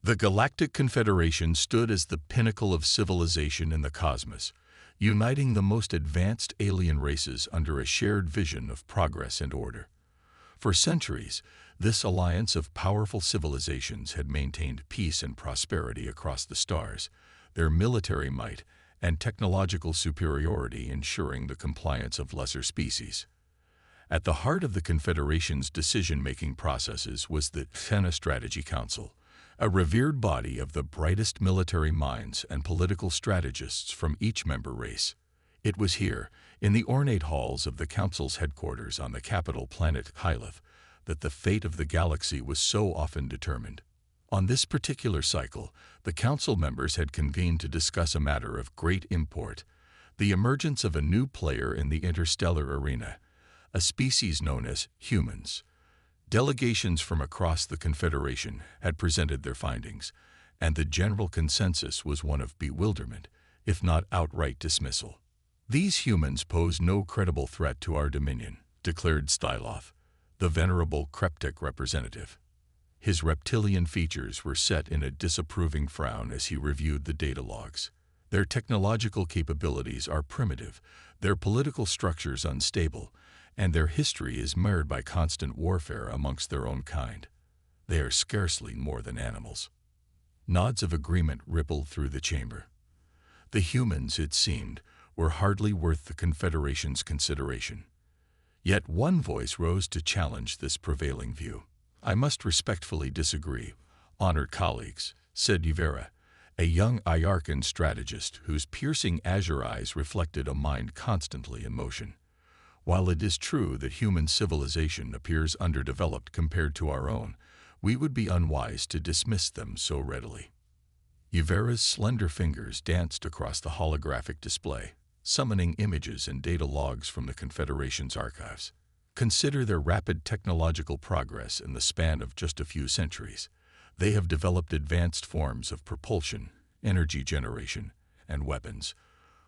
The Galactic Confederation stood as the pinnacle of civilization in the cosmos, uniting the most advanced alien races under a shared vision of progress and order. For centuries, this alliance of powerful civilizations had maintained peace and prosperity across the stars, their military might and technological superiority ensuring the compliance of lesser species. At the heart of the Confederation's decision-making processes was the Strategy Council, a revered body of the brightest military minds and political strategists from each member race. It was here, in the ornate halls of the Council's headquarters on the capital planet Hyleth, that the fate of the galaxy was so often determined. On this particular cycle, the Council members had convened to discuss a matter of great import, the emergence of a new player in the interstellar arena, a species known as humans. Delegations from across the Confederation had presented their findings, and the general consensus was one of bewilderment, if not outright dismissal. "These humans pose no credible threat to our dominion," declared Styloth, the venerable Kreptic representative. His reptilian features were set in a disapproving frown as he reviewed the data logs. "Their technological capabilities are primitive, their political structures unstable, and their history is marred by constant warfare amongst their own kind. They are scarcely more than animals." Nods of agreement rippled through the chamber. The humans, it seemed, were hardly worth the Confederation's consideration. Yet one voice rose to challenge this prevailing view. "I must respectfully disagree, honored colleagues," said Yvera, a young Iarcan strategist whose piercing azure eyes reflected a mind constantly in motion. "While it is true that human civilization appears underdeveloped compared to our own, we would be unwise to dismiss them so readily." Yvera's slender fingers danced across the holographic display, summoning images and data logs from the Confederation's archives. "Consider their rapid technological progress in the span of just a few centuries. They have developed advanced forms of propulsion, energy generation, and weapons,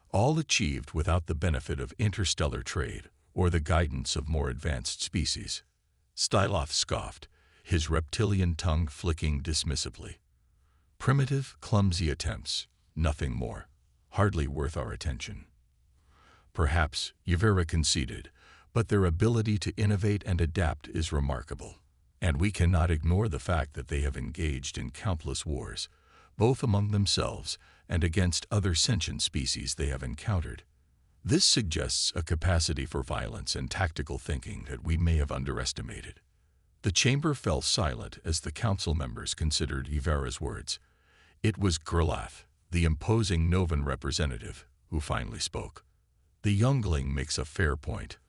all achieved without the benefit of interstellar trade or the guidance of more advanced species." Styloth scoffed, his reptilian tongue flicking dismissively. "Primitive, clumsy attempts, nothing more. Hardly worth our attention." Perhaps, Yvera conceded, but their ability to innovate and adapt is remarkable. And we cannot ignore the fact that they have engaged in countless wars, both among themselves and against other sentient species they have encountered. This suggests a capacity for violence and tactical thinking that we may have underestimated. The chamber fell silent as the council members considered Yvera's words. It was Grlath, the imposing Novan representative, who finally spoke. "The youngling makes a fair point.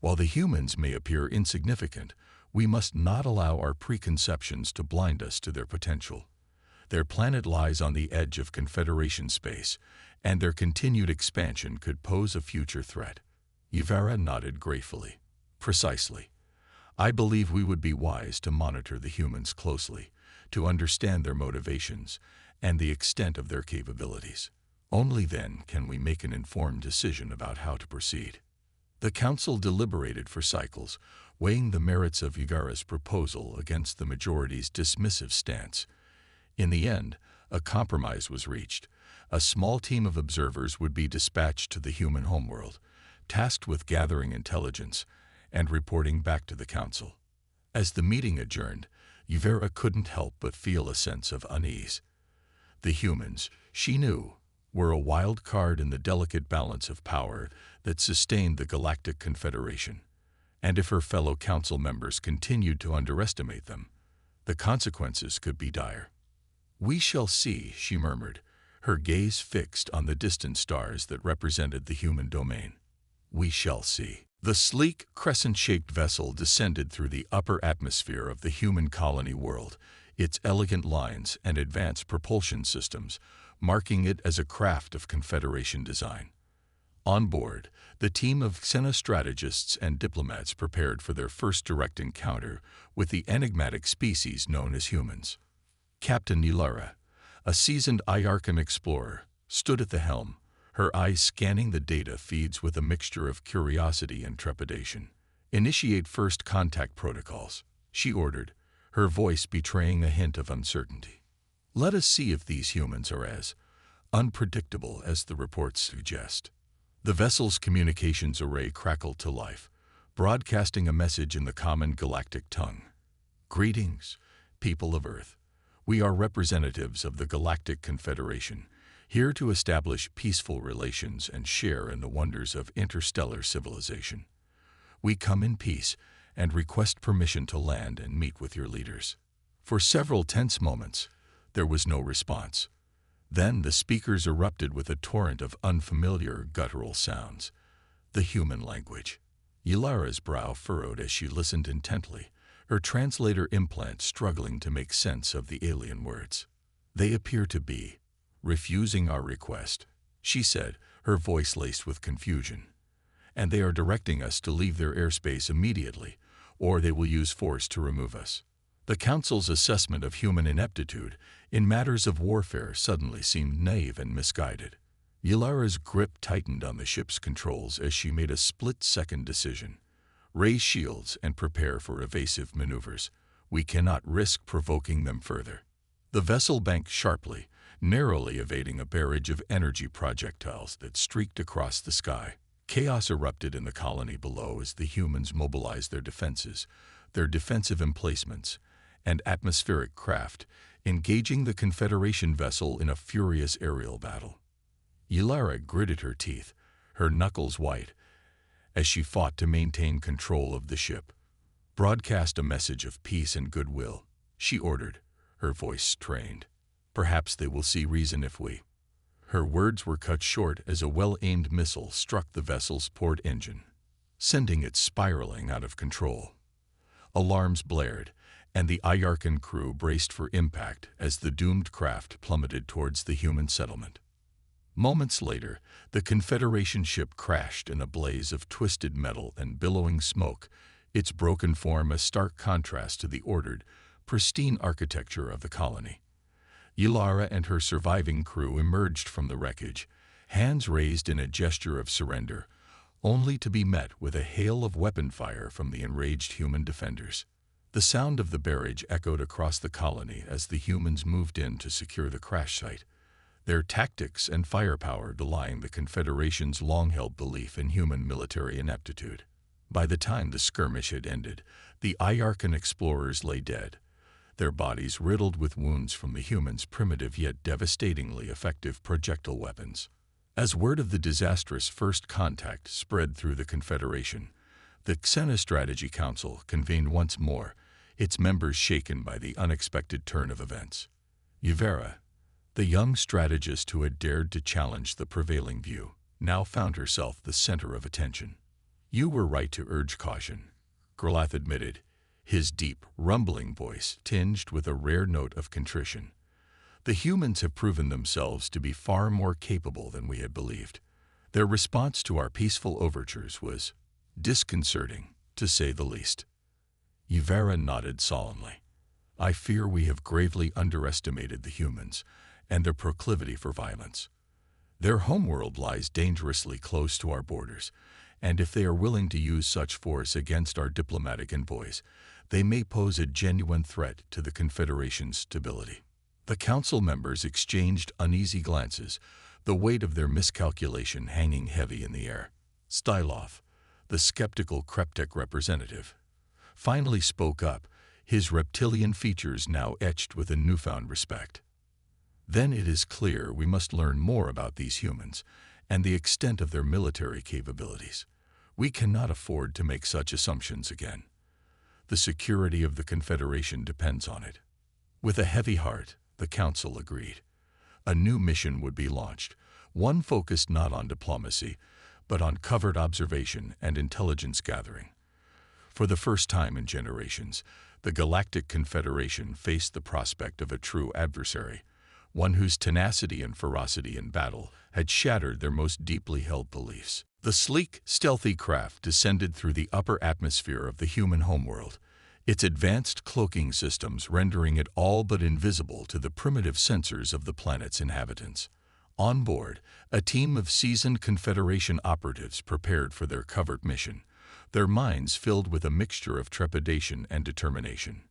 While the humans may appear insignificant, we must not allow our preconceptions to blind us to their potential. Their planet lies on the edge of Confederation space, and their continued expansion could pose a future threat." Yvera nodded gratefully. "Precisely. I believe we would be wise to monitor the humans closely, to understand their motivations and the extent of their capabilities. Only then can we make an informed decision about how to proceed." The council deliberated for cycles, weighing the merits of Yvera's proposal against the majority's dismissive stance. In the end, a compromise was reached. A small team of observers would be dispatched to the human homeworld, tasked with gathering intelligence and reporting back to the council. As the meeting adjourned, Yvera couldn't help but feel a sense of unease. The humans, she knew, were a wild card in the delicate balance of power that sustained the Galactic Confederation. And if her fellow council members continued to underestimate them, the consequences could be dire. "We shall see," she murmured, her gaze fixed on the distant stars that represented the human domain. "We shall see." The sleek, crescent-shaped vessel descended through the upper atmosphere of the human colony world, its elegant lines and advanced propulsion systems marking it as a craft of Confederation design. On board, the team of xenostrategists and diplomats prepared for their first direct encounter with the enigmatic species known as humans. Captain Nilara, a seasoned Iarcan explorer, stood at the helm, her eyes scanning the data feeds with a mixture of curiosity and trepidation. "Initiate first contact protocols," she ordered, her voice betraying a hint of uncertainty. Let us see if these humans are as unpredictable as the reports suggest. The vessel's communications array crackled to life, broadcasting a message in the common galactic tongue. Greetings, people of Earth. We are representatives of the Galactic Confederation, here to establish peaceful relations and share in the wonders of interstellar civilization. We come in peace and request permission to land and meet with your leaders. For several tense moments, there was no response. Then the speakers erupted with a torrent of unfamiliar guttural sounds, the human language. Yulara's brow furrowed as she listened intently, her translator implant struggling to make sense of the alien words. They appear to be refusing our request, she said, her voice laced with confusion. And they are directing us to leave their airspace immediately, or they will use force to remove us. The Council's assessment of human ineptitude in matters of warfare suddenly seemed naive and misguided. Yulara's grip tightened on the ship's controls as she made a split-second decision. Raise shields and prepare for evasive maneuvers. We cannot risk provoking them further. The vessel banked sharply, narrowly evading a barrage of energy projectiles that streaked across the sky. Chaos erupted in the colony below as the humans mobilized their defenses, their defensive emplacements, and atmospheric craft, engaging the Confederation vessel in a furious aerial battle. Yulara gritted her teeth, her knuckles white, as she fought to maintain control of the ship. Broadcast a message of peace and goodwill, she ordered, her voice strained. Perhaps they will see reason if we. Her words were cut short as a well-aimed missile struck the vessel's port engine, sending it spiraling out of control. Alarms blared, and the Ayarkan crew braced for impact as the doomed craft plummeted towards the human settlement. Moments later, the Confederation ship crashed in a blaze of twisted metal and billowing smoke, its broken form a stark contrast to the ordered, pristine architecture of the colony. Yulara and her surviving crew emerged from the wreckage, hands raised in a gesture of surrender, only to be met with a hail of weapon fire from the enraged human defenders. The sound of the barrage echoed across the colony as the humans moved in to secure the crash site, their tactics and firepower belying the Confederation's long-held belief in human military ineptitude. By the time the skirmish had ended, the Ayarkan explorers lay dead, their bodies riddled with wounds from the humans' primitive yet devastatingly effective projectile weapons. As word of the disastrous first contact spread through the Confederation, the Xenostrategy Council convened once more, its members shaken by the unexpected turn of events. Yuvera, the young strategist who had dared to challenge the prevailing view, now found herself the center of attention. You were right to urge caution, Gerlath admitted, his deep, rumbling voice tinged with a rare note of contrition. The humans have proven themselves to be far more capable than we had believed. Their response to our peaceful overtures was disconcerting, to say the least. Yuvera nodded solemnly. I fear we have gravely underestimated the humans and their proclivity for violence. Their homeworld lies dangerously close to our borders, and if they are willing to use such force against our diplomatic envoys, they may pose a genuine threat to the Confederation's stability. The council members exchanged uneasy glances, the weight of their miscalculation hanging heavy in the air. Stylov, the skeptical Kreptek representative, finally spoke up, his reptilian features now etched with a newfound respect. Then it is clear we must learn more about these humans and the extent of their military capabilities. We cannot afford to make such assumptions again. The security of the Confederation depends on it. With a heavy heart, the Council agreed. A new mission would be launched, one focused not on diplomacy, but on covert observation and intelligence gathering. For the first time in generations, the Galactic Confederation faced the prospect of a true adversary, one whose tenacity and ferocity in battle had shattered their most deeply held beliefs. The sleek, stealthy craft descended through the upper atmosphere of the human homeworld, its advanced cloaking systems rendering it all but invisible to the primitive sensors of the planet's inhabitants. On board, a team of seasoned Confederation operatives prepared for their covert mission, their minds filled with a mixture of trepidation and determination.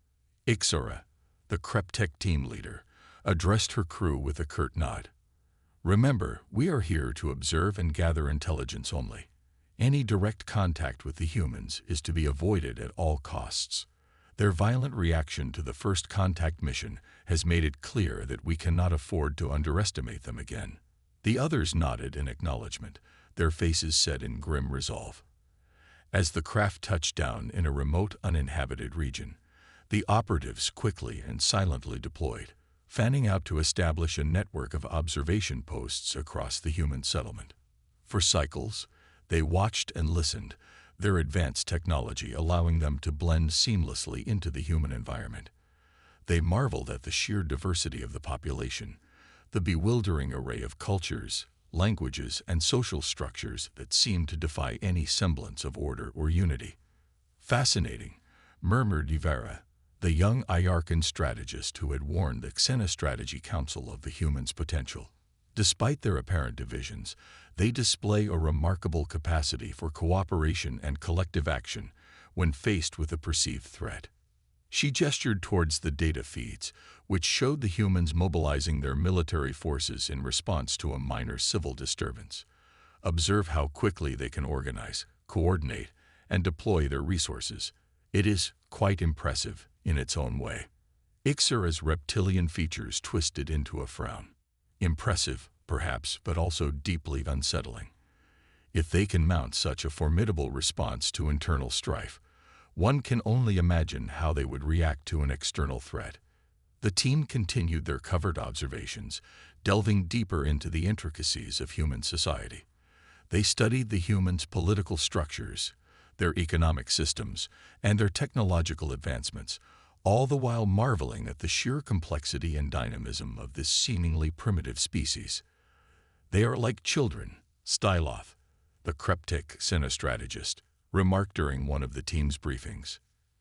Ixora, the Kreptek team leader, addressed her crew with a curt nod. "Remember, we are here to observe and gather intelligence only. Any direct contact with the humans is to be avoided at all costs." Their violent reaction to the first contact mission has made it clear that we cannot afford to underestimate them again. The others nodded in acknowledgement, their faces set in grim resolve. As the craft touched down in a remote, uninhabited region, the operatives quickly and silently deployed, fanning out to establish a network of observation posts across the human settlement. For cycles, they watched and listened, their advanced technology allowing them to blend seamlessly into the human environment. They marveled at the sheer diversity of the population, the bewildering array of cultures, languages, and social structures that seemed to defy any semblance of order or unity. "Fascinating," murmured Ivera, the young Iarcan strategist who had warned the Xenostrategy Council of the humans' potential. Despite their apparent divisions, they display a remarkable capacity for cooperation and collective action when faced with a perceived threat. She gestured towards the data feeds, which showed the humans mobilizing their military forces in response to a minor civil disturbance. "Observe how quickly they can organize, coordinate, and deploy their resources. It is quite impressive in its own way." Ixera's reptilian features twisted into a frown. Impressive, perhaps, but also deeply unsettling. If they can mount such a formidable response to internal strife, one can only imagine how they would react to an external threat. The team continued their covert observations, delving deeper into the intricacies of human society. They studied the humans' political structures, their economic systems, and their technological advancements, all the while marveling at the sheer complexity and dynamism of this seemingly primitive species. "They are like children," Styloth, the cryptic Xenostrategist, remarked during one of the team's briefings.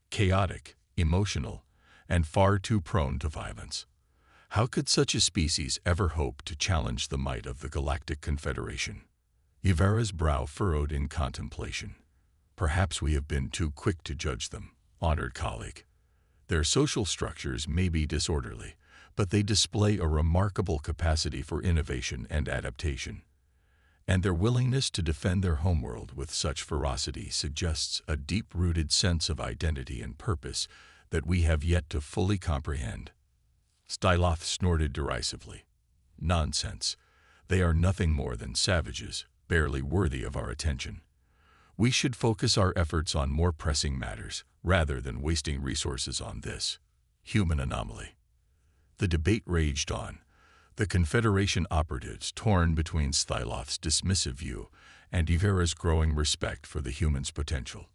"Chaotic, emotional, and far too prone to violence. How could such a species ever hope to challenge the might of the Galactic Confederation?" Ivera's brow furrowed in contemplation. "Perhaps we have been too quick to judge them, honored colleague. Their social structures may be disorderly, but they display a remarkable capacity for innovation and adaptation. And their willingness to defend their homeworld with such ferocity suggests a deep-rooted sense of identity and purpose that we have yet to fully comprehend." Styloth snorted derisively. "Nonsense. They are nothing more than savages, barely worthy of our attention. We should focus our efforts on more pressing matters, rather than wasting resources on this human anomaly." The debate raged on, the Confederation operatives torn between Styloth's dismissive view and Ivera's growing respect for the human's potential.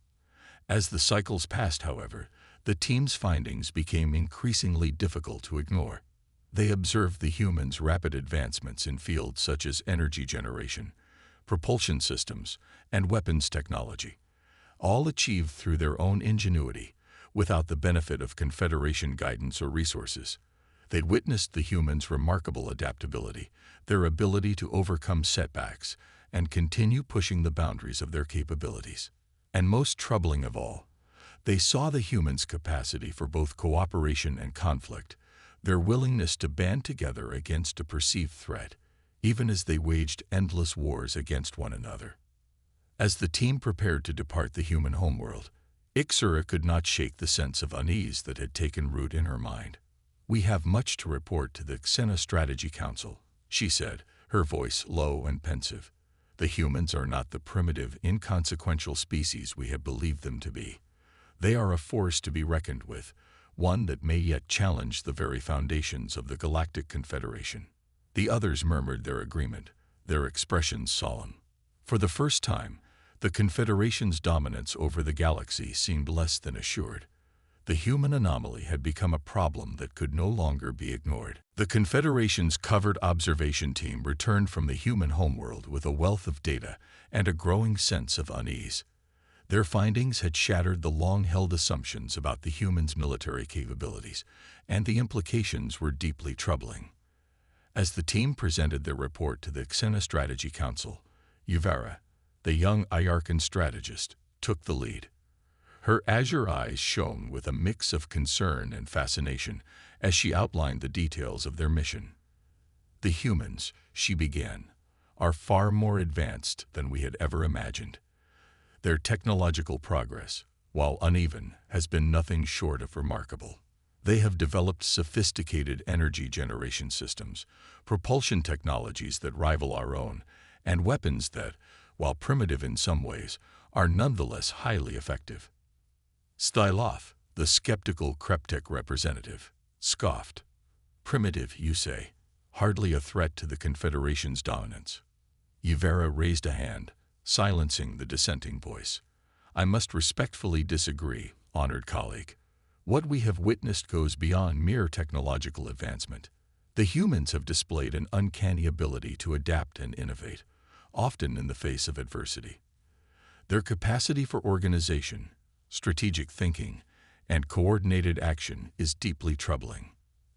As the cycles passed, however, the team's findings became increasingly difficult to ignore. They observed the humans' rapid advancements in fields such as energy generation, propulsion systems, and weapons technology, all achieved through their own ingenuity, without the benefit of Confederation guidance or resources. They'd witnessed the humans' remarkable adaptability, their ability to overcome setbacks, and continue pushing the boundaries of their capabilities. And most troubling of all, they saw the humans' capacity for both cooperation and conflict, their willingness to band together against a perceived threat, even as they waged endless wars against one another. As the team prepared to depart the human homeworld, Ixera could not shake the sense of unease that had taken root in her mind. "We have much to report to the Xenostrategy Council," she said, her voice low and pensive. "The humans are not the primitive, inconsequential species we have believed them to be. They are a force to be reckoned with, one that may yet challenge the very foundations of the Galactic Confederation." The others murmured their agreement, their expressions solemn. For the first time, the Confederation's dominance over the galaxy seemed less than assured. The human anomaly had become a problem that could no longer be ignored. The Confederation's covert observation team returned from the human homeworld with a wealth of data and a growing sense of unease. Their findings had shattered the long-held assumptions about the humans' military capabilities, and the implications were deeply troubling. As the team presented their report to the Xenostrategy Council, Ivera, the young Iarcan strategist, took the lead. Her azure eyes shone with a mix of concern and fascination as she outlined the details of their mission. "The humans," she began, "are far more advanced than we had ever imagined. Their technological progress, while uneven, has been nothing short of remarkable. They have developed sophisticated energy generation systems, propulsion technologies that rival our own, and weapons that, while primitive in some ways, are nonetheless highly effective." Styloth, the skeptical Kreptek representative, scoffed. "Primitive, you say? Hardly a threat to the Confederation's dominance." Yvera raised a hand, silencing the dissenting voice. "I must respectfully disagree, honored colleague. What we have witnessed goes beyond mere technological advancement. The humans have displayed an uncanny ability to adapt and innovate, often in the face of adversity. Their capacity for organization, strategic thinking, and coordinated action is deeply troubling."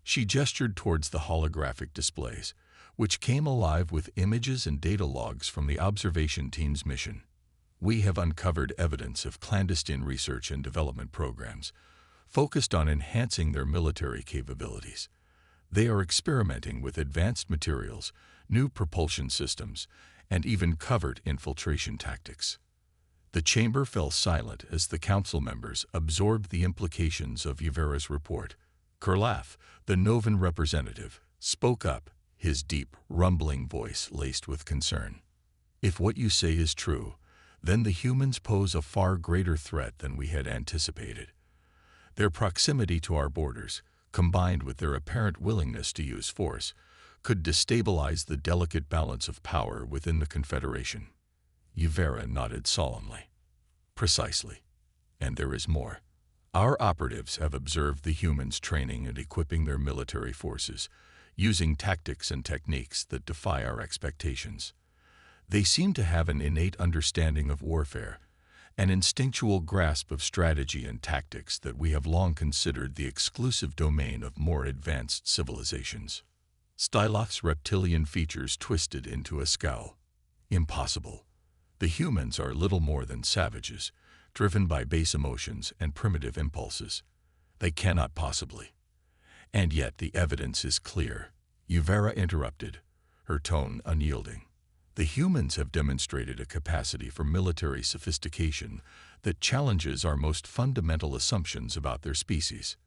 She gestured towards the holographic displays, which came alive with images and data logs from the observation team's mission. "We have uncovered evidence of clandestine research and development programs, focused on enhancing their military capabilities. They are experimenting with advanced materials, new propulsion systems, and even covert infiltration tactics." The chamber fell silent as the council members absorbed the implications of Yvera's report. Kurlaf, the Novan representative, spoke up, his deep, rumbling voice laced with concern. "If what you say is true, then the humans pose a far greater threat than we had anticipated. Their proximity to our borders, combined with their apparent willingness to use force, could destabilize the delicate balance of power within the Confederation." Yvera nodded solemnly. "Precisely. And there is more. Our operatives have observed the humans training and equipping their military forces, using tactics and techniques that defy our expectations. They seem to have an innate understanding of warfare, an instinctual grasp of strategy and tactics that we have long considered the exclusive domain of more advanced civilizations." Styloth's reptilian features twisted into a scowl. "Impossible. The humans are little more than savages, driven by base emotions and primitive impulses. They cannot possibly." "And yet the evidence is clear," Yvera interrupted, her tone unyielding. "The humans have demonstrated a capacity for military sophistication that challenges our most fundamental assumptions about their species.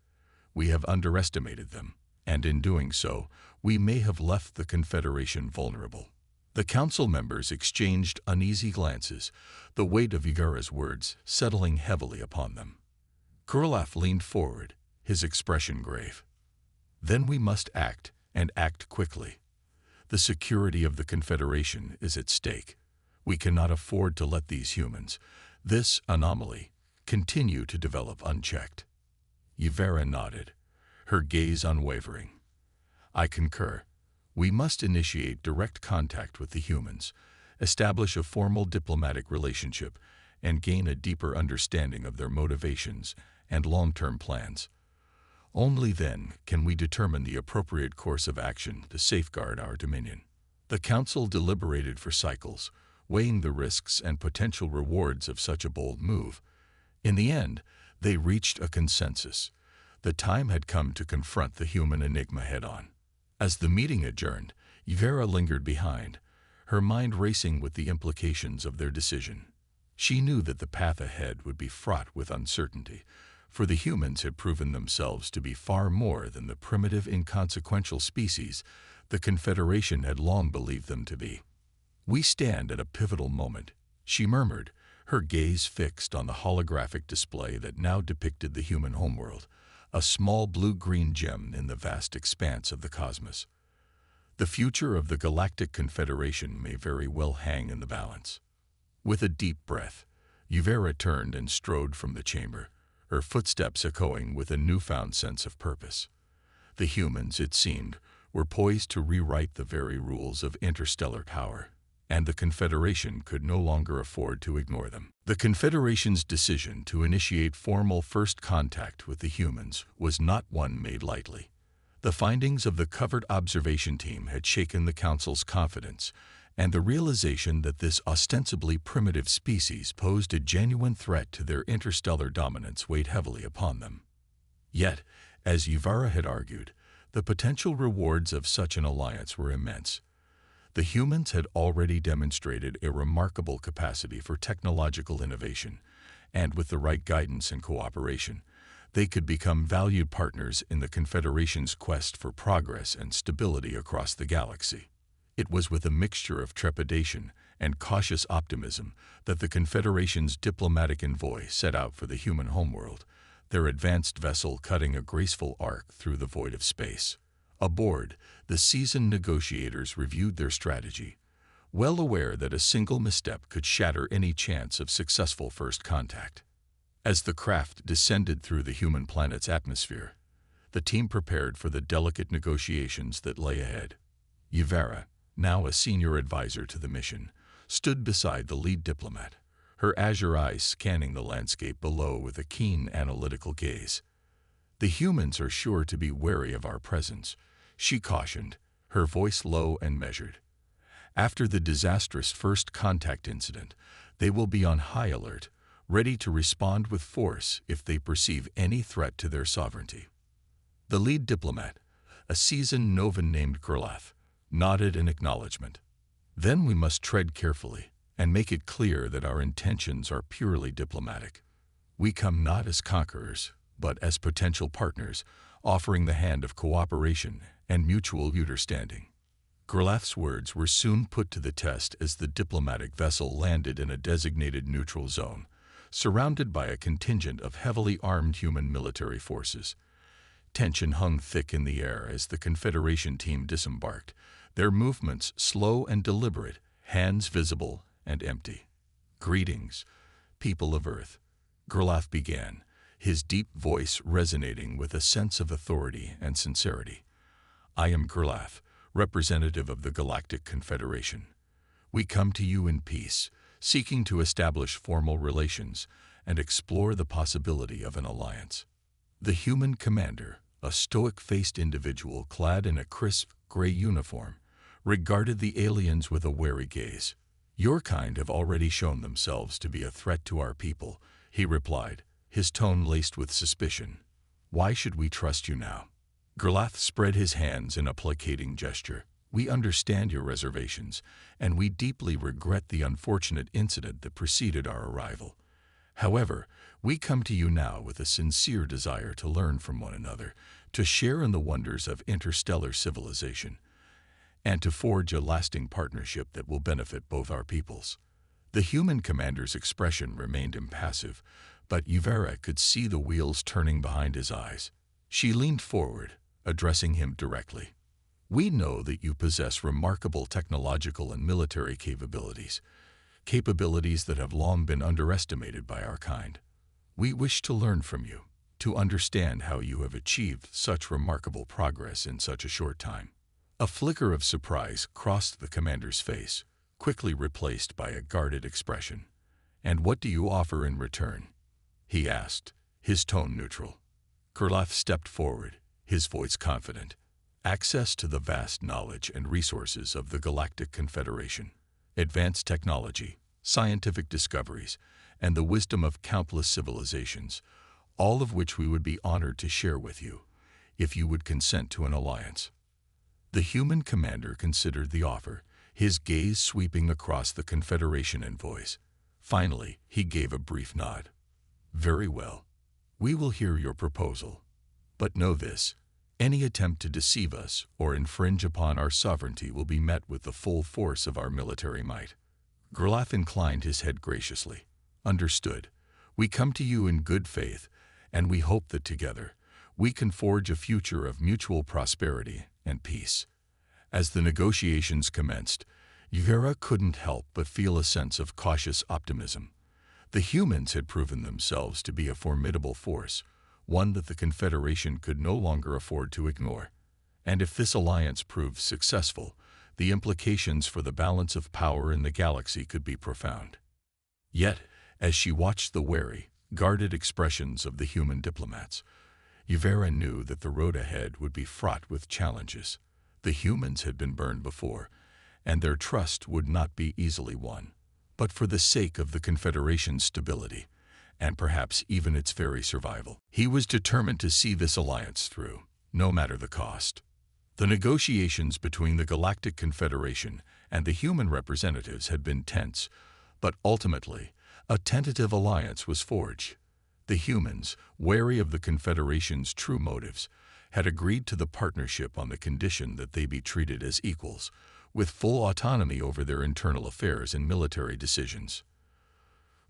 We have underestimated them, and in doing so, we may have left the Confederation vulnerable." The council members exchanged uneasy glances, the weight of Yvera's words settling heavily upon them. Kurlaf leaned forward, his expression grave. "Then we must act, and act quickly. The security of the Confederation is at stake. We cannot afford to let these humans, this anomaly, continue to develop unchecked." Yvera nodded, her gaze unwavering. "I concur. We must initiate direct contact with the humans, establish a formal diplomatic relationship, and gain a deeper understanding of their motivations and long-term plans. Only then can we determine the appropriate course of action to safeguard our dominion." The council deliberated for cycles, weighing the risks and potential rewards of such a bold move. In the end, they reached a consensus. The time had come to confront the human enigma head-on. As the meeting adjourned, Yvera lingered behind, her mind racing with the implications of their decision. She knew that the path ahead would be fraught with uncertainty, for the humans had proven themselves to be far more than the primitive, inconsequential species the Confederation had long believed them to be. "We stand at a pivotal moment," she murmured, her gaze fixed on the holographic display that now depicted the human homeworld, a small blue-green gem in the vast expanse of the cosmos. "The future of the Galactic Confederation may very well hang in the balance." With a deep breath, Yvera turned and strode from the chamber, her footsteps echoing with a newfound sense of purpose. The humans, it seemed, were poised to rewrite the very rules of interstellar power, and the Confederation could no longer afford to ignore them. The Confederation's decision to initiate formal first contact with the humans was not one made lightly. The findings of the covert observation team had shaken the Council's confidence, and the realization that this ostensibly primitive species posed a genuine threat to their interstellar dominance weighed heavily upon them. Yet, as Yuvara had argued, the potential rewards of such an alliance were immense. The humans had already demonstrated a remarkable capacity for technological innovation, and with the right guidance and cooperation, they could become valued partners in the Confederation's quest for progress and stability across the galaxy. It was with a mixture of trepidation and cautious optimism that the Confederation's diplomatic envoy set out for the human homeworld, their advanced vessel cutting a graceful arc through the void of space. Aboard, the seasoned negotiators reviewed their strategy, well aware that a single misstep could shatter any chance of successful first contact. As the craft descended through the human planet's atmosphere, the team prepared for the delicate negotiations that lay ahead. Yuvara, now a senior advisor to the mission, stood beside the lead diplomat, her azure eyes scanning the landscape below with a keen analytical gaze. "The humans are sure to be wary of our presence," she cautioned, her voice low and measured. "After the disastrous first contact incident, they will be on high alert, ready to respond with force if they perceive any threat to their sovereignty." The lead diplomat, a seasoned Novan named Kurlath, nodded in acknowledgement. "Then we must tread carefully and make it clear that our intentions are purely diplomatic. We come not as conquerors, but as potential partners, offering the hand of cooperation and mutual understanding." Kurlath's words were soon put to the test as the diplomatic vessel landed in a designated neutral zone, surrounded by a contingent of heavily armed human military forces. Tension hung thick in the air as the Confederation team disembarked, their movements slow and deliberate, hands visible and empty. "Greetings, people of Earth," Kurlath began, his deep voice resonating with a sense of authority and sincerity. "I am Kurlath, representative of the Galactic Confederation. We come to you in peace, seeking to establish formal relations and explore the possibility of an alliance." The human commander, a stoic-faced individual clad in a crisp gray uniform, regarded the aliens with a wary gaze. "Your kind have already shown themselves to be a threat to our people," he replied, his tone laced with suspicion. "Why should we trust you now?" Kurlath spread his hands in a placating gesture. "We understand your reservations, and we deeply regret the unfortunate incident that preceded our arrival. However, we come to you now with a sincere desire to learn from one another, to share in the wonders of interstellar civilization, and to forge a lasting partnership that will benefit both our peoples." The human commander's expression remained impassive, but Yuvara could see the wheels turning behind his eyes. She leaned forward, addressing him directly. "We know that you possess remarkable technological and military capabilities that have long been underestimated by our kind. We wish to learn from you, to understand how you have achieved such remarkable progress in such a short time." A flicker of surprise crossed the commander's face, quickly replaced by a guarded expression. "And what do you offer in return?" he asked, his tone neutral. Kurlath stepped forward, his voice confident. "Access to the vast knowledge and resources of the Galactic Confederation, advanced technology, scientific discoveries, and the wisdom of countless civilizations, all of which we would be honored to share with you, if you would consent to an alliance." The human commander considered the offer, his gaze sweeping across the Confederation envoys. Finally, he gave a brief nod. "Very well. We will hear your proposal. But know this, any attempt to deceive us or infringe upon our sovereignty will be met with the full force of our military might." Kurlath inclined his head graciously. "Understood. We come to you in good faith, and we hope that together we can forge a future of mutual prosperity and peace." As the negotiations commenced, Yuvara couldn't help but feel a sense of cautious optimism. The humans had proven themselves to be a formidable force, one that the Confederation could no longer afford to ignore. And if this alliance proved successful, the implications for the balance of power in the galaxy could be profound. Yet, as she watched the wary, guarded expressions of the human diplomats, Yuvara knew that the road ahead would be fraught with challenges. The humans had been burned before, and their trust would not be easily won. But for the sake of the Confederation's stability, and perhaps even its very survival, he was determined to see this alliance through, no matter the cost. The negotiations between the Galactic Confederation and the human representatives had been tense, but ultimately, a tentative alliance was forged. The humans, wary of the Confederation's true motives, had agreed to the partnership on the condition that they be treated as equals, with full autonomy over their internal affairs and military decisions.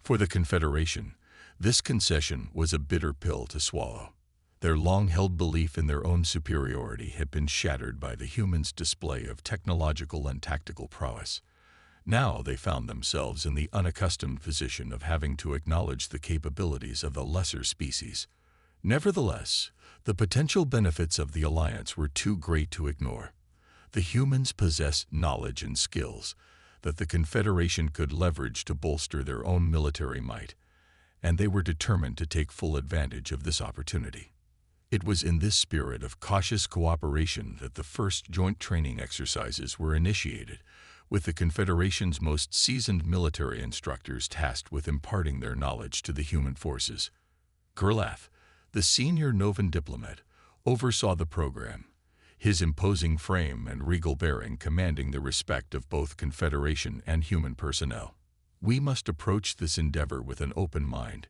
For the Confederation, this concession was a bitter pill to swallow. Their long-held belief in their own superiority had been shattered by the humans' display of technological and tactical prowess. Now they found themselves in the unaccustomed position of having to acknowledge the capabilities of the lesser species. Nevertheless, the potential benefits of the alliance were too great to ignore. The humans possessed knowledge and skills that the Confederation could leverage to bolster their own military might, and they were determined to take full advantage of this opportunity. It was in this spirit of cautious cooperation that the first joint training exercises were initiated, with the Confederation's most seasoned military instructors tasked with imparting their knowledge to the human forces. Gerlath, the senior Novan diplomat, oversaw the program, his imposing frame and regal bearing commanding the respect of both Confederation and human personnel. "We must approach this endeavor with an open mind,"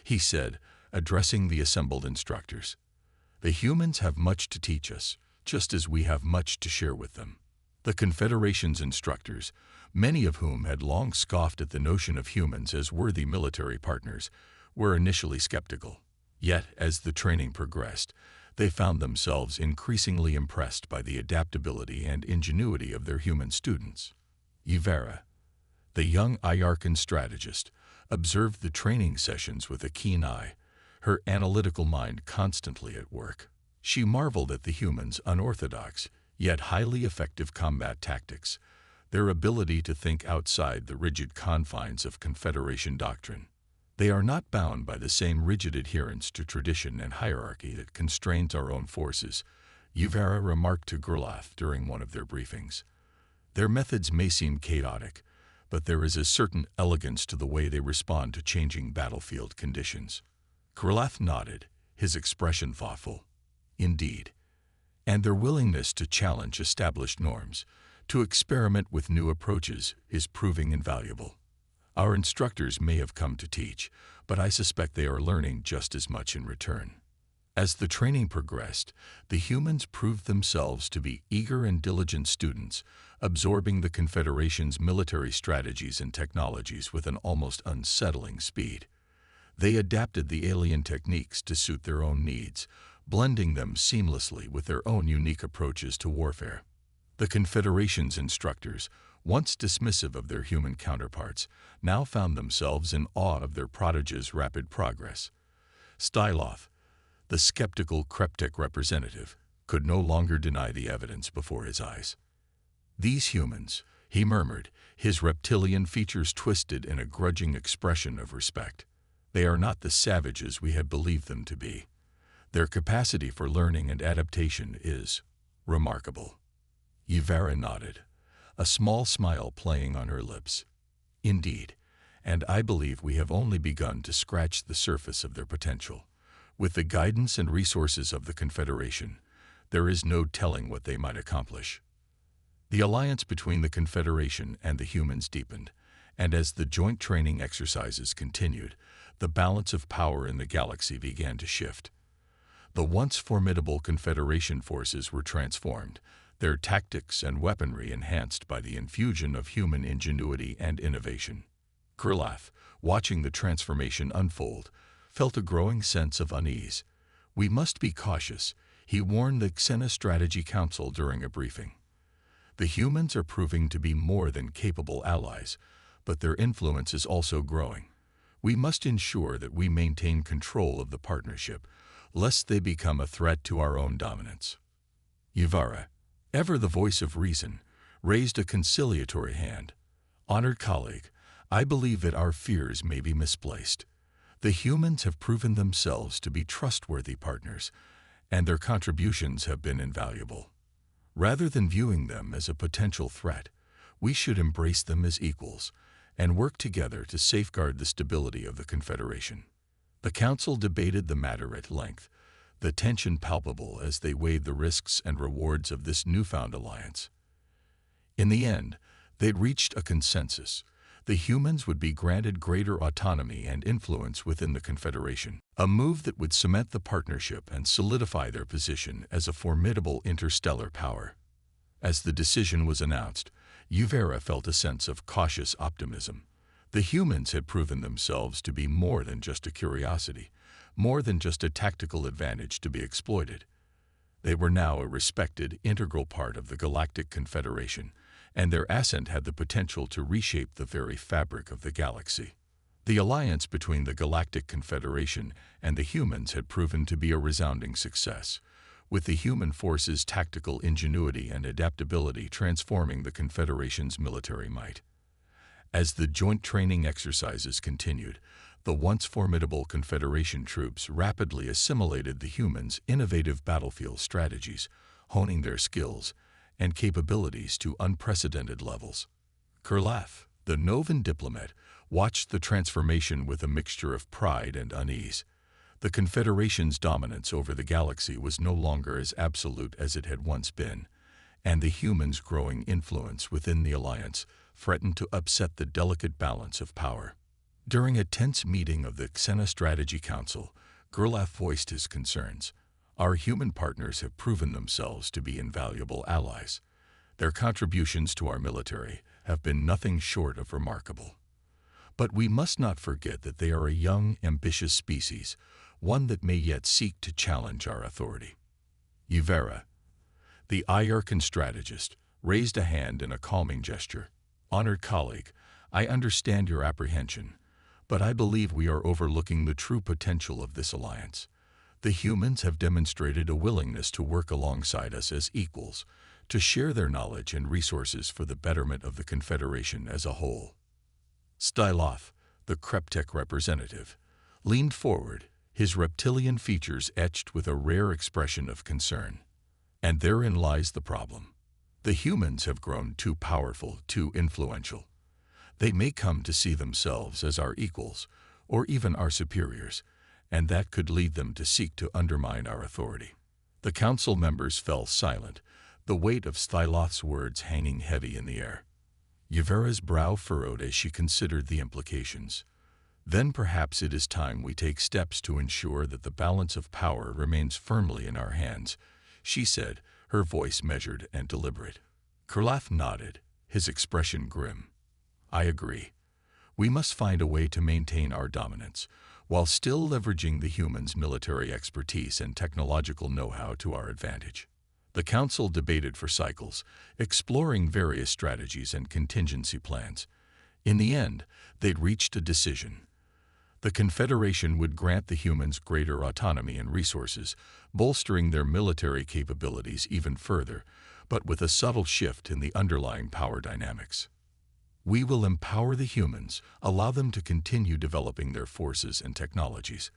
he said, addressing the assembled instructors. "The humans have much to teach us, just as we have much to share with them." The Confederation's instructors, many of whom had long scoffed at the notion of humans as worthy military partners, were initially skeptical. Yet, as the training progressed, they found themselves increasingly impressed by the adaptability and ingenuity of their human students. Yvera, the young Iarkan strategist, observed the training sessions with a keen eye, her analytical mind constantly at work. She marveled at the humans' unorthodox, yet highly effective combat tactics, their ability to think outside the rigid confines of Confederation doctrine. "They are not bound by the same rigid adherence to tradition and hierarchy that constrains our own forces," Yvera remarked to Gerlath during one of their briefings. "Their methods may seem chaotic, but there is a certain elegance to the way they respond to changing battlefield conditions." Gerlath nodded, his expression thoughtful. "Indeed. And their willingness to challenge established norms, to experiment with new approaches, is proving invaluable. Our instructors may have come to teach, but I suspect they are learning just as much in return." As the training progressed, the humans proved themselves to be eager and diligent students, absorbing the Confederation's military strategies and technologies with an almost unsettling speed. They adapted the alien techniques to suit their own needs, blending them seamlessly with their own unique approaches to warfare. The Confederation's instructors, once dismissive of their human counterparts, now found themselves in awe of their prodigies' rapid progress. Styloth, the skeptical Kreptic representative, could no longer deny the evidence before his eyes. "These humans," he murmured, his reptilian features twisted in a grudging expression of respect. "They are not the savages we had believed them to be. Their capacity for learning and adaptation is remarkable." Yvera nodded, a small smile playing on her lips. "Indeed, and I believe we have only begun to scratch the surface of their potential. With the guidance and resources of the Confederation, there is no telling what they might accomplish." The alliance between the Confederation and the humans deepened, and as the joint training exercises continued, the balance of power in the galaxy began to shift. The once formidable Confederation forces were transformed, their tactics and weaponry enhanced by the infusion of human ingenuity and innovation. Gerlath, watching the transformation unfold, felt a growing sense of unease. "We must be cautious," he warned the Xena Strategy Council during a briefing. "The humans are proving to be more than capable allies, but their influence is also growing. We must ensure that we maintain control of the partnership, lest they become a threat to our own dominance." Yvara, ever the voice of reason, raised a conciliatory hand. "Honored colleague, I believe that our fears may be misplaced. The humans have proven themselves to be trustworthy partners, and their contributions have been invaluable. Rather than viewing them as a potential threat, We should embrace them as equals and work together to safeguard the stability of the Confederation. The Council debated the matter at length, the tension palpable as they weighed the risks and rewards of this newfound alliance. In the end, they'd reached a consensus. The humans would be granted greater autonomy and influence within the Confederation, a move that would cement the partnership and solidify their position as a formidable interstellar power. As the decision was announced, Uvera felt a sense of cautious optimism. The humans had proven themselves to be more than just a curiosity, more than just a tactical advantage to be exploited. They were now a respected, integral part of the Galactic Confederation, and their ascent had the potential to reshape the very fabric of the galaxy. The alliance between the Galactic Confederation and the humans had proven to be a resounding success, with the human force's tactical ingenuity and adaptability transforming the Confederation's military might. As the joint training exercises continued, the once formidable Confederation troops rapidly assimilated the humans' innovative battlefield strategies, honing their skills and capabilities to unprecedented levels. Kurlath, the Novan diplomat, watched the transformation with a mixture of pride and unease. The Confederation's dominance over the galaxy was no longer as absolute as it had once been, and the humans' growing influence within the alliance threatened to upset the delicate balance of power. During a tense meeting of the Xena Strategy Council, Kurlath voiced his concerns. Our human partners have proven themselves to be invaluable allies. Their contributions to our military have been nothing short of remarkable. But we must not forget that they are a young, ambitious species, one that may yet seek to challenge our authority. Uvera, the Iarkan strategist, raised a hand in a calming gesture. Honored colleague, I understand your apprehension, but I believe we are overlooking the true potential of this alliance. The humans have demonstrated a willingness to work alongside us as equals, to share their knowledge and resources for the betterment of the Confederation as a whole. Styloth, the Kreptek representative, leaned forward, his reptilian features etched with a rare expression of concern. And therein lies the problem. The humans have grown too powerful, too influential. They may come to see themselves as our equals, or even our superiors, and that could lead them to seek to undermine our authority. The council members fell silent, the weight of Styloth's words hanging heavy in the air. Uvera's brow furrowed as she considered the implications. Then perhaps it is time we take steps to ensure that the balance of power remains firmly in our hands, she said, her voice measured and deliberate. Kurlath nodded, his expression grim. I agree. We must find a way to maintain our dominance, while still leveraging the humans' military expertise and technological know-how to our advantage. The council debated for cycles, exploring various strategies and contingency plans. In the end, they'd reached a decision. The Confederation would grant the humans greater autonomy and resources, bolstering their military capabilities even further, but with a subtle shift in the underlying power dynamics. We will empower the humans, allow them to continue developing their forces and technologies,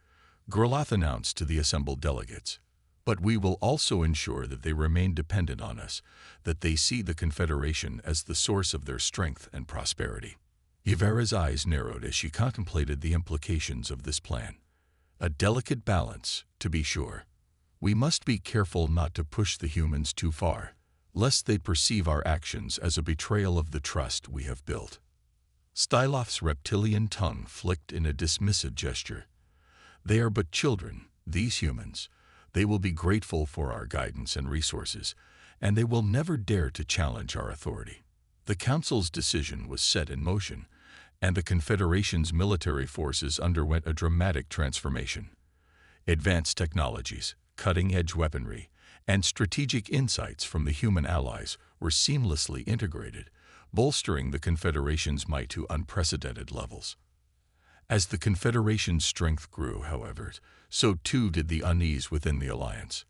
Kurlath announced to the assembled delegates. But we will also ensure that they remain dependent on us, that they see the Confederation as the source of their strength and prosperity. Uvera's eyes narrowed as she contemplated the implications of this plan. A delicate balance, to be sure. We must be careful not to push the humans too far, lest they perceive our actions as a betrayal of the trust we have built. Styloth's reptilian tongue flicked in a dismissive gesture. They are but children, these humans. They will be grateful for our guidance and resources, and they will never dare to challenge our authority. The Council's decision was set in motion, and the Confederation's military forces underwent a dramatic transformation. Advanced technologies, cutting-edge weaponry, and strategic insights from the human allies were seamlessly integrated, bolstering the Confederation's might to unprecedented levels. As the Confederation's strength grew, however, so too did the unease within the alliance.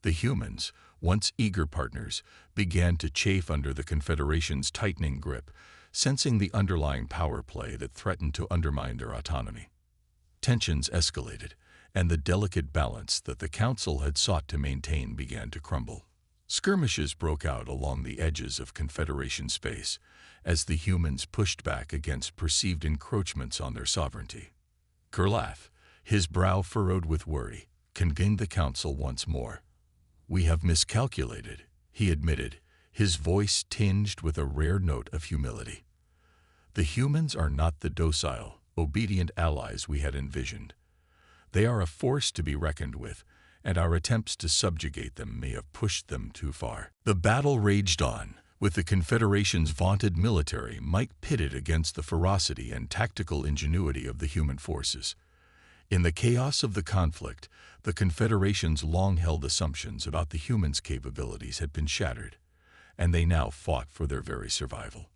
The humans, once eager partners, began to chafe under the Confederation's tightening grip, sensing the underlying power play that threatened to undermine their autonomy. Tensions escalated, and the delicate balance that the Council had sought to maintain began to crumble. Skirmishes broke out along the edges of Confederation space as the humans pushed back against perceived encroachments on their sovereignty. Kurlath, his brow furrowed with worry, convened the council once more. "We have miscalculated," he admitted, his voice tinged with a rare note of humility. "The humans are not the docile, obedient allies we had envisioned. They are a force to be reckoned with, and our attempts to subjugate them may have pushed them too far." The battle raged on, with the Confederation's vaunted military might pitted against the ferocity and tactical ingenuity of the human forces. In the chaos of the conflict, the Confederation's long-held assumptions about the humans' capabilities had been shattered, and they now fought for their very survival.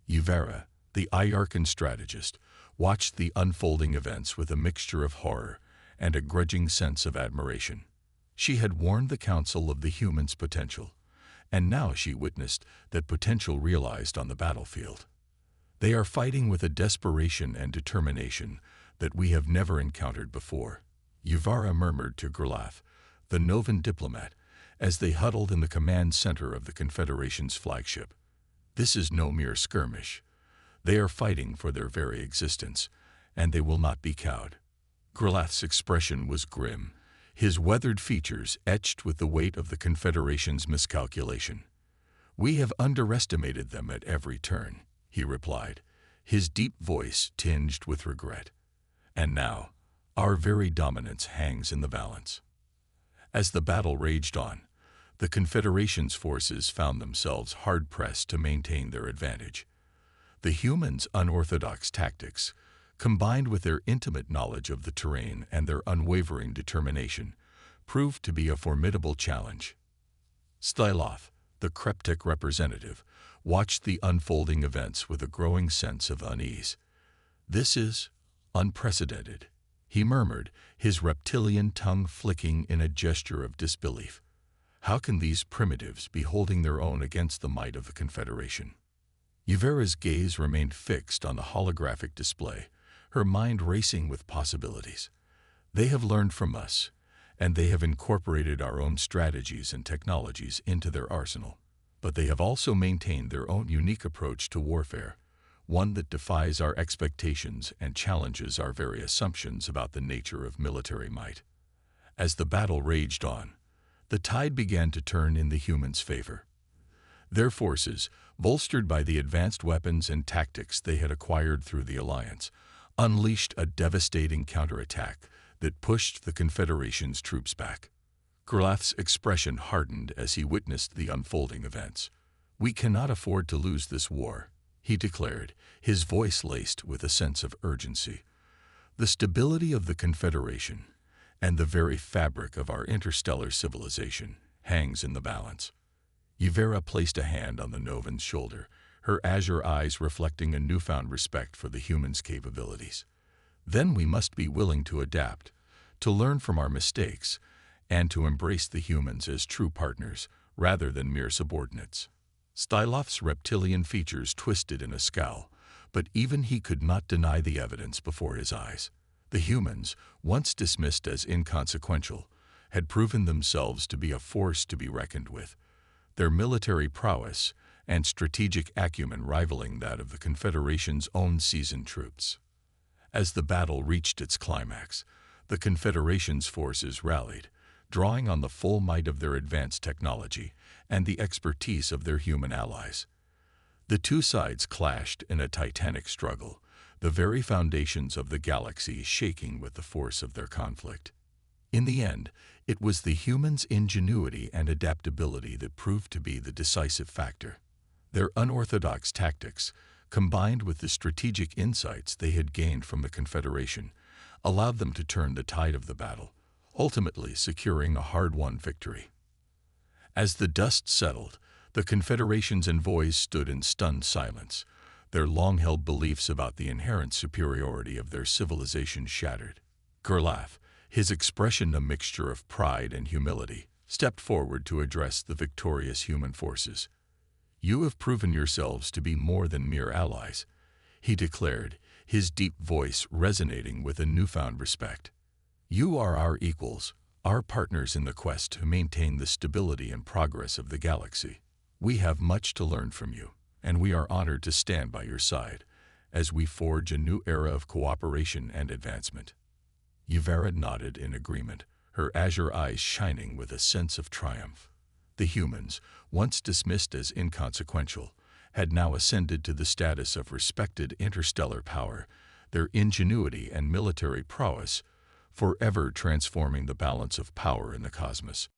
Uvera, the Iarkan strategist, watched the unfolding events with a mixture of horror and a grudging sense of admiration. She had warned the Council of the humans' potential, and now she witnessed that potential realized on the battlefield. "They are fighting with a desperation and determination that we have never encountered before," Uvara murmured to Kurlath, the Novan diplomat, as they huddled in the command center of the Confederation's flagship. "This is no mere skirmish. They are fighting for their very existence, and they will not be cowed." Kurlath's expression was grim, his weathered features etched with the weight of the Confederation's miscalculation. "We have underestimated them at every turn," he replied, his deep voice tinged with regret. "And now, our very dominance hangs in the balance." As the battle raged on, the Confederation's forces found themselves hard-pressed to maintain their advantage. The humans' unorthodox tactics, combined with their intimate knowledge of the terrain and their unwavering determination, proved to be a formidable challenge. Styloth, the Kreptic representative, watched the unfolding events with a growing sense of unease. "This is unprecedented," he murmured, his reptilian tongue flicking in a gesture of disbelief. "How can these primitives be holding their own against the might of the Confederation?" Uvera's gaze remained fixed on the holographic display, her mind racing with possibilities. "They have learned from us, and they have incorporated our own strategies and technologies into their arsenal. But they have also maintained their own unique approach to warfare, one that defies our expectations and challenges our very assumptions about the nature of military might." As the battle raged on, the tide began to turn in the humans' favor. Their forces, bolstered by the advanced weapons and tactics they had acquired through the alliance, unleashed a devastating counterattack that pushed the Confederation's troops back. Kurlath's expression hardened as he witnessed the unfolding events. "We cannot afford to lose this war," he declared, his voice laced with a sense of urgency. "The stability of the Confederation and the very fabric of our interstellar civilization hangs in the balance." Uvera placed a hand on the Novan's shoulder, her azure eyes reflecting a newfound respect for the human's capabilities. "Then we must be willing to adapt, to learn from our mistakes, and to embrace the humans as true partners rather than mere subordinates." Styloth's reptilian features twisted in a scowl, but even he could not deny the evidence before his eyes. The humans, once dismissed as inconsequential, had proven themselves to be a force to be reckoned with, their military prowess and strategic acumen rivaling that of the Confederation's own seasoned troops. As the battle reached its climax, the Confederation's forces rallied, drawing on the full might of their advanced technology and the expertise of their human allies. The two sides clashed in a titanic struggle, the very foundations of the galaxy shaking with the force of their conflict. In the end, it was the humans' ingenuity and adaptability that proved to be the decisive factor. Their unorthodox tactics, combined with the strategic insights they had gained from the Confederation, allowed them to turn the tide of the battle, ultimately securing a hard-won victory. As the dust settled, the Confederation's envoys stood in stunned silence, their long-held beliefs about the inherent superiority of their civilization shattered. Kurlath, his expression a mixture of pride and humility, stepped forward to address the victorious human forces. "You have proven yourselves to be more than mere allies," he declared, his deep voice resonating with a newfound respect. "You are our equals, our partners in the quest to maintain the stability and progress of the galaxy. We have much to learn from you, and we are honored to stand by your side as we forge a new era of cooperation and advancement." Yvera nodded in agreement, her azure eyes shining with a sense of triumph. The humans, once dismissed as inconsequential, had now ascended to the status of respected interstellar power, their ingenuity and military prowess forever transforming the balance of power in the cosmos.